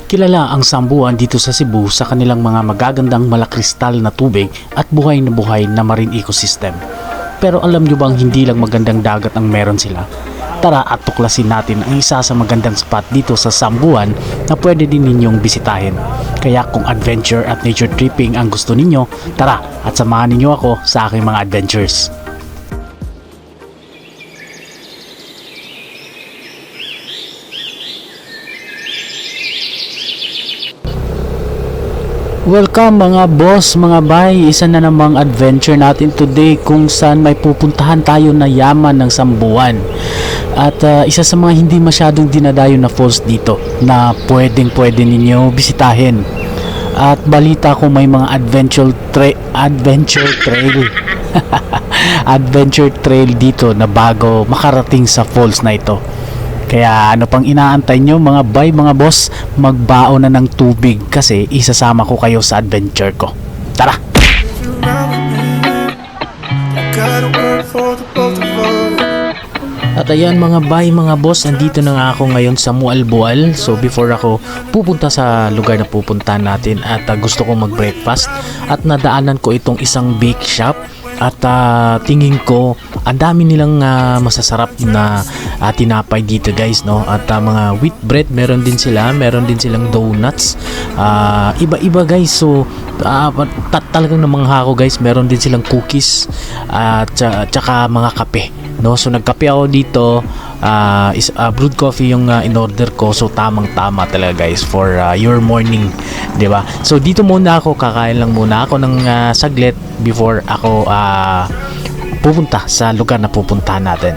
Kilala ang Sambuan dito sa Cebu sa kanilang mga magagandang malakristal na tubig at buhay na marine ecosystem. Pero alam nyo bang hindi lang magandang dagat ang meron sila? Tara at tuklasin natin ang isa sa magandang spot dito sa Sambuan na pwede din ninyong bisitahin. Kaya kung adventure at nature tripping ang gusto ninyo, tara at samahan ninyo ako sa aking mga adventures. Welcome mga boss, mga bay, isa na namang adventure natin today kung saan may pupuntahan tayo na yaman ng Sambuan. At isa sa mga hindi masyadong dinadayo na falls dito na pwede ninyo bisitahin. At balita ko may mga adventure trail adventure trail dito na bago makarating sa falls na ito. Kaya ano pang inaantay nyo mga bay, mga boss, magbaon na ng tubig kasi isasama ko kayo sa adventure ko. Tara! At ayan mga bay, mga boss, andito na nga ako ngayon sa Mualboal. So before ako pupunta sa lugar na pupuntahan natin at gusto ko mag-breakfast at nadaanan ko itong isang bake shop. At tingin ko ang dami nilang masasarap na tinapay dito guys, no? At mga wheat bread meron din silang donuts, iba-iba guys. So talagang namangha ako guys, meron din silang cookies at tsaka mga kape, no? So nagkape ako dito, brewed coffee yung in-order ko. So tamang-tama talaga guys for your morning, 'di ba? So dito muna ako, kakain lang muna ako ng saglit before ako pupunta sa lugar na pupuntahan natin.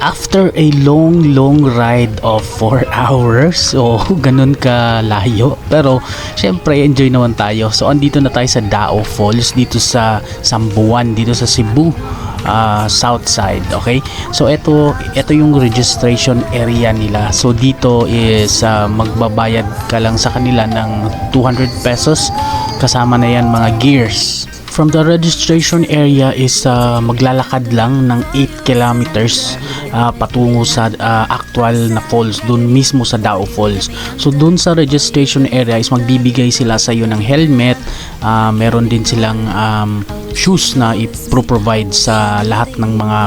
After a long ride of 4 hours, so ganun ka layo, pero syempre enjoy naman tayo. So andito na tayo sa Dao Falls dito sa Sambuan, dito sa Cebu south side. Okay, so ito yung registration area nila. So dito is magbabayad ka lang sa kanila ng 200 pesos, kasama na yan mga gears. From the registration area is maglalakad lang ng 8 kilometers patungo sa actual na falls, dun mismo sa Dao Falls. So dun sa registration area is magbibigay sila sa iyo ng helmet, meron din silang shoes na i-provide sa lahat ng mga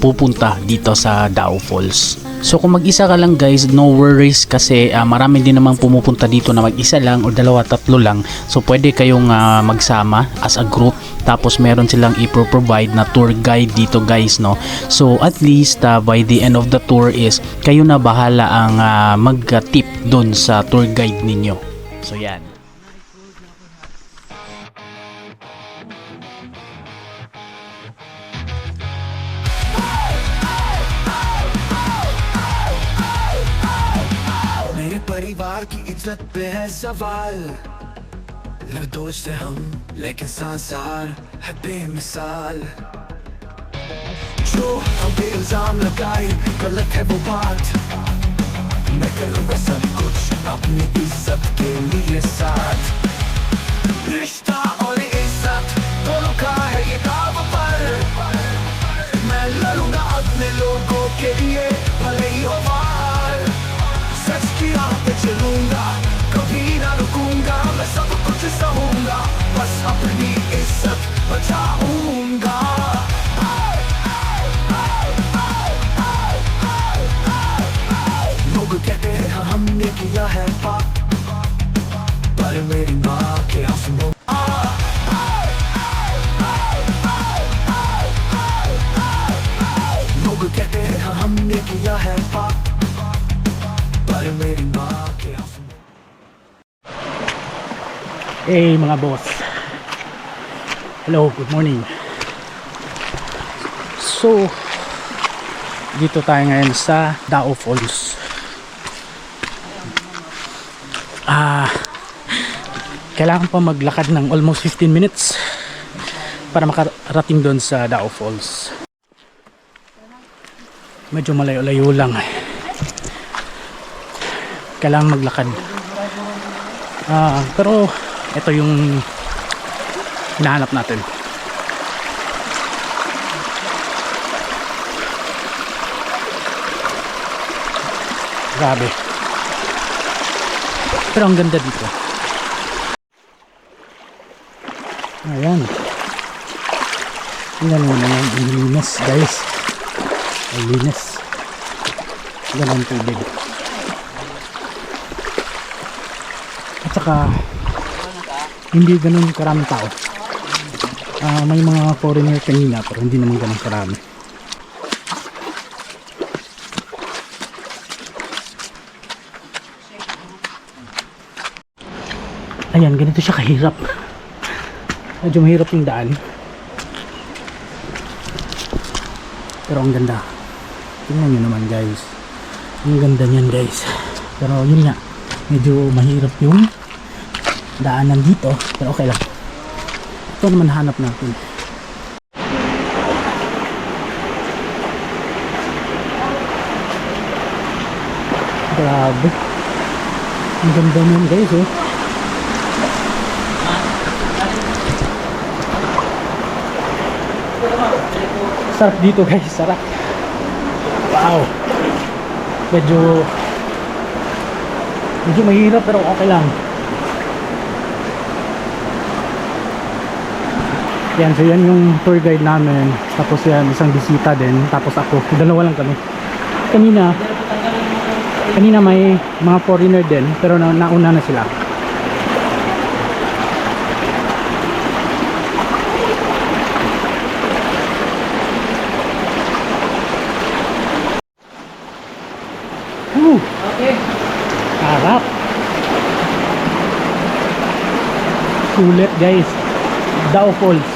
pupunta dito sa Dao Falls. So kung mag-isa ka lang guys, no worries kasi marami din namang pumupunta dito na mag-isa lang o dalawa, tatlo lang. So pwede kayong magsama as a group, tapos meron silang i-provide na tour guide dito guys, no? So at least by the end of the tour is kayo na bahala ang mag-tip doon sa tour guide ninyo. So yan. परिवार की इज्जत पे है सवाल, निर्दोष है हम लेकिन संसार है बेमिसाल। जो हम पे इल्जाम लगाए गलत है वो बात, मैं करूँगा सब कुछ अपनी इज्जत के लिए साथ। रिश्ता और इज्जत दोनों का है ये दाव पर, मैं लड़ूंगा अपने लोगों के लिए भले ही हो वार। सच की राह पे चलूंगा, कभी ना रुकूंगा, मैं सब कुछ सहूंगा, बस अपनी इज्जत बचाऊंगा। लोग किया है पाप पर मेरी माँ के आंसुओं लोग कहते हैं हमने किया है पाप पर मेरी माँ के आंसुओं Hey mga boss. Hello, good morning. So, dito tayo ngayon sa Dao Falls. Kailangan pa maglakad ng almost 15 minutes para makarating doon sa Dao Falls. Medyo malayo-layo lang. Kailangan maglakad. Pero ito yung hinahanap natin. Grabe. Pero ang ganda dito. Ayan. Tingnan mo naman ang linis, guys. Ang linis. Ganun tubig. At saka hindi ganun karaming tao. May mga foreigner kanina pero hindi naman ganun karami. Ayan, ganito siya kahirap. Medyo mahirap yung daan. Pero ang ganda. Tingnan nyo naman guys. Ang ganda niyan guys. Pero yun nga, medyo mahirap yung daanan dito. Pero okay lang. Ito naman hanap natin. Grabe. Ang ganda niyan guys oh. Sarap dito guys, sarap. Wow. Medyo mahirap pero okay lang. Yan, so yan yung tour guide namin. Tapos yan, isang bisita din. Tapos ako, dalawa lang kami. Kanina may mga foreigner din, pero nauna na sila. Okay. Harap. Sulit guys. Dao Falls.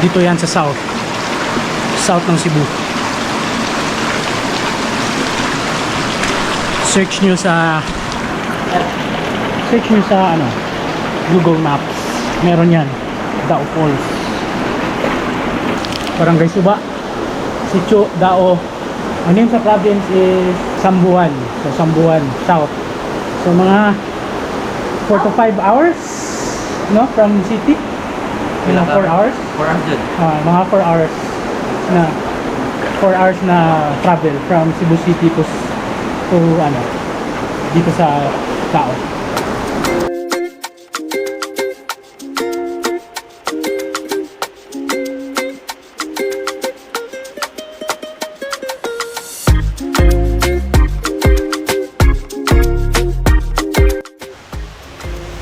Dito yan sa south ng Cebu. Search nyo sa Google Maps. Meron yan, Dao Falls. Barangay Suba, Sitio Dao. Ang name sa province is Sambuan. So Sambuan South. So mga 4 to 5 hours no from city. Mga 4 hours. 400. Mga 4 hours na 4 hours na travel from Cebu City to dito sa Dao.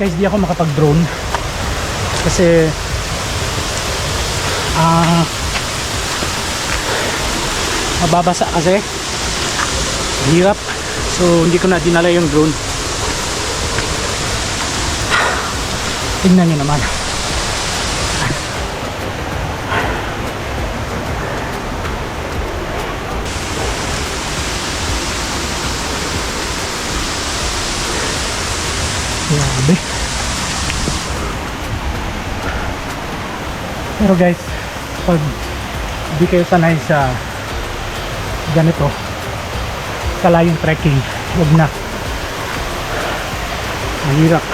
Guys, di ako makapag-drone kasi mababasa kasi hirap, so hindi ko na dinala yung drone. Tingnan nyo naman. Grabe. Pero guys, pag di kayo sanay sa ganito kalayong trekking, huwag na, mahirap.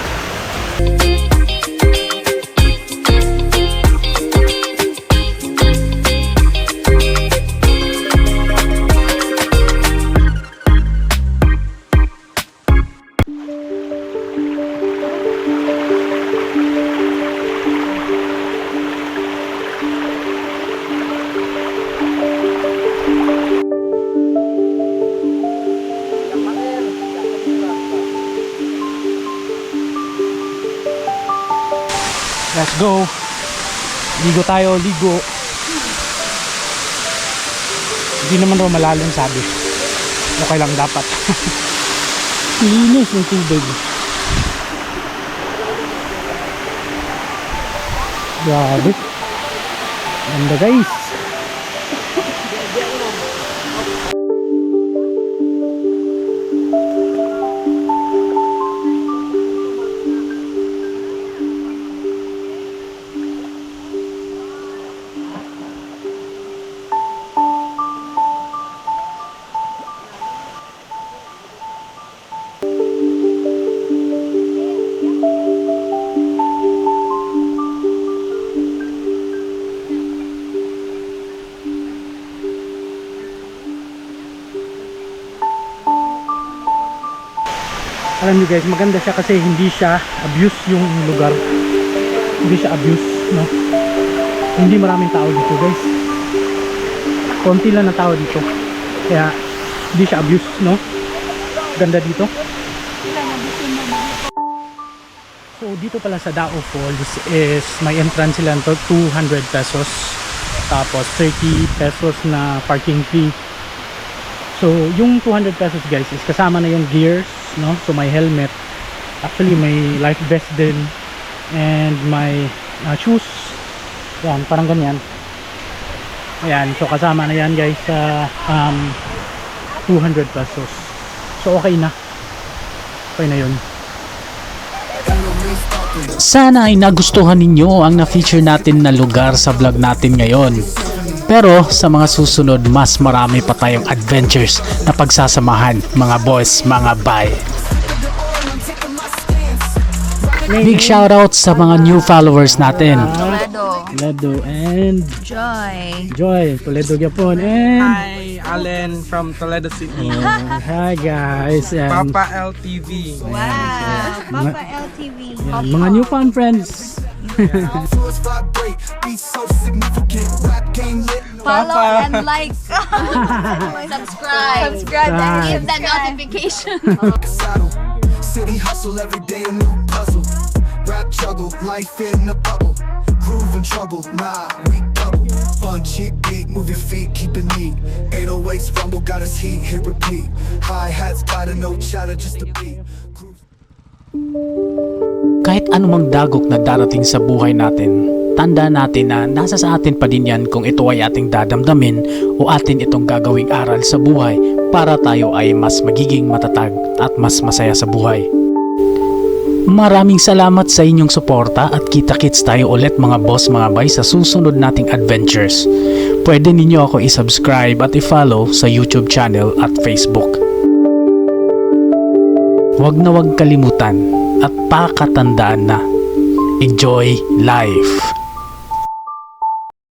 let's go. Ligo tayo, ligo. Hindi naman raw malalim sabi. Okay lang dapat. Linis ng tubig. Grabe. Ganda guys. Alam niyo guys, maganda siya kasi hindi siya abuse yung lugar. Hindi siya abuse, no? Hindi maraming tao dito guys. Konti lang na tao dito. Kaya hindi siya abuse, no? Ganda dito. So dito pala sa Dao Falls is may entrance sila to 200 pesos. Tapos 30 pesos na parking fee. So yung 200 pesos guys is kasama na yung gears, no? So may helmet, actually may life vest din, and may shoes. Yan, parang ganyan. Ayan, so kasama na yan guys sa 200 pesos. So okay na. Okay na yun. Sana ay nagustuhan ninyo ang na-feature natin na lugar sa vlog natin ngayon. Pero sa mga susunod, mas marami pa tayong adventures na pagsasamahan, mga boss, mga bay. Big shoutout sa mga new followers natin. Toledo and Joy, Toledo Japon, and Hi, Allen from Toledo City. hi guys, and Papa LTV. Wow, Papa LTV. yan, mga new fan friends. Floors vibrate, beats so significant. Rap game lit. Follow and like. Subscribe and give that notification. Saddle. City hustle every day a new puzzle. Rap juggle, life in a bubble. Groove and trouble, nah, we double. Fun chick beat, move your feet, keep it neat. 808s rumble, got us heat, hit repeat. Hi-hats, got a no chatter, just a beat. Kahit anumang dagok na darating sa buhay natin, tanda natin na nasa sa atin pa din yan kung ito ay ating dadamdamin o atin itong gagawing aral sa buhay para tayo ay mas magiging matatag at mas masaya sa buhay. Maraming salamat sa inyong suporta at kita-kits tayo ulit mga boss, mga bay sa susunod nating adventures. Pwede ninyo ako i-subscribe at i-follow sa YouTube channel at Facebook. Huwag na huwag kalimutan at pakatandaan na enjoy life.